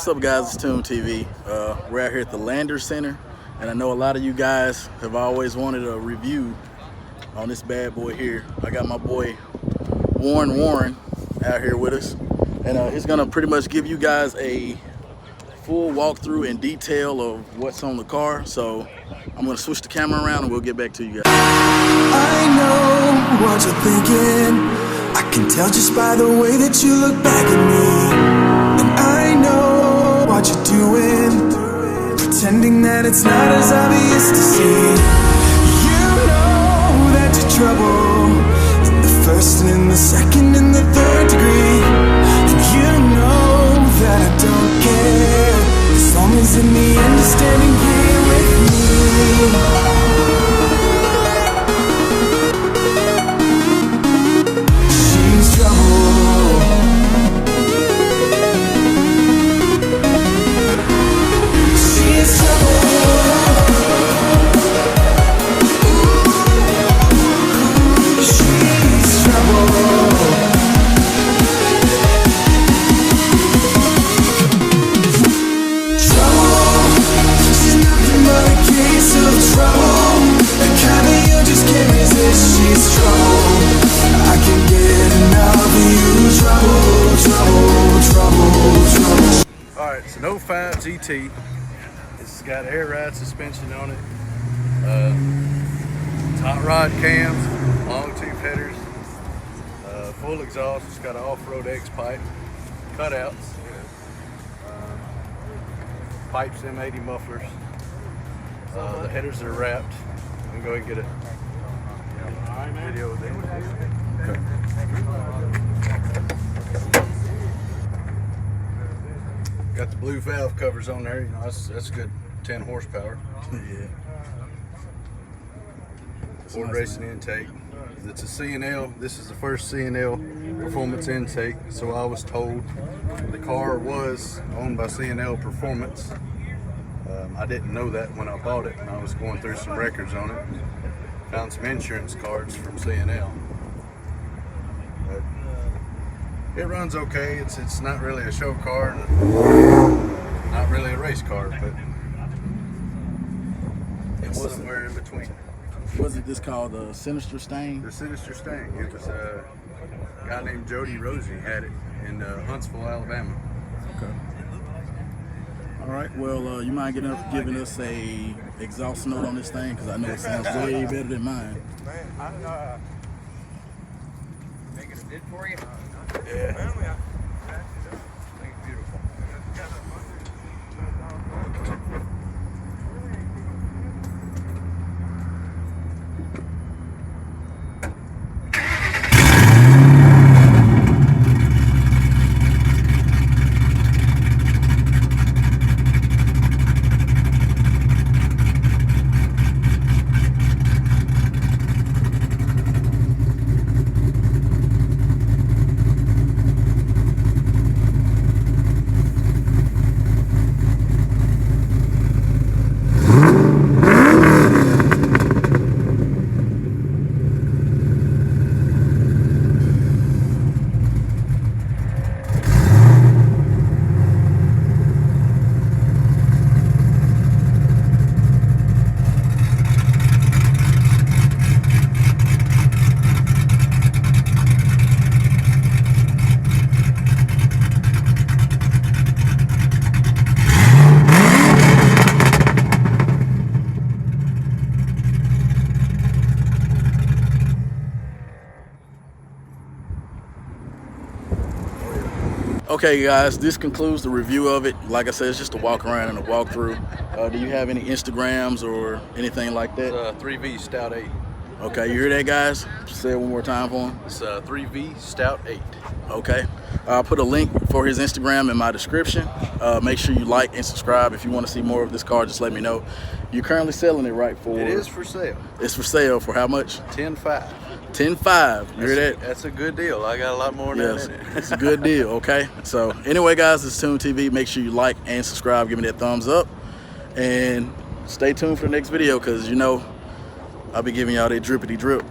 up, guys? It's Toone TV. We're out here at the Lander Center, and I know a lot of you guys have always wanted a review on this bad boy here. I got my boy Warren out here with us, and he's gonna pretty much give you guys a full walkthrough and detail of what's on the car. So I'm gonna switch the camera around and we'll get back to you guys. I know what you're thinking. I can tell just by the way that you look back at me. And I know what you're doing, pretending that it's not as obvious to see. You know that you're trouble in the first and in the second and the third degree. And you know that I don't care, as long as in the end you're standing here with me. Alright, it's an 05 GT. It's got air ride suspension on it, hot rod cams, long tube headers, full exhaust. It's got an off-road X pipe, cutouts, pipes M80 mufflers. The headers are wrapped. I'm going to go ahead and get a video of them. Okay. Got the blue valve covers on there. You know, that's good 10 horsepower. Yeah. Ford racing intake. It's a C&L. This is the first C&L performance intake. So I was told the car was owned by C&L Performance. I didn't know that when I bought it, and I was going through some records on it. Found some insurance cards from C&L. But it runs okay. It's not really a show car, not really a race car, but it's somewhere in between. Wasn't this called the Sinister Stain? The Sinister Stain. It was a guy named Jody Rosie had it in Huntsville, Alabama. Okay. All right. Well, you mind giving us a exhaust note on this thing, because I know it sounds way better than mine. Man, making it did for you. Yeah. I think it's beautiful. Okay, guys, this concludes the review of it. Like I said, it's just a walk around and a walkthrough. Do you have any Instagrams or anything like that? It's 3V Stout 8. Okay, you hear that, guys? Say it one more time for him. It's 3V Stout 8. Okay, I'll put a link for his Instagram in my description. Make sure you like and subscribe. If you want to see more of this car, just let me know. You're currently selling it, right? For It is for sale. It's for sale for how much? $10,500. $10,500. You hear that? That's a good deal. I got a lot more than that in it. It's a good deal. Okay. So anyway, guys, it's Toone TV. Make sure you like and subscribe. Give me that thumbs up, and stay tuned for the next video, because you know I'll be giving y'all that drippity drip.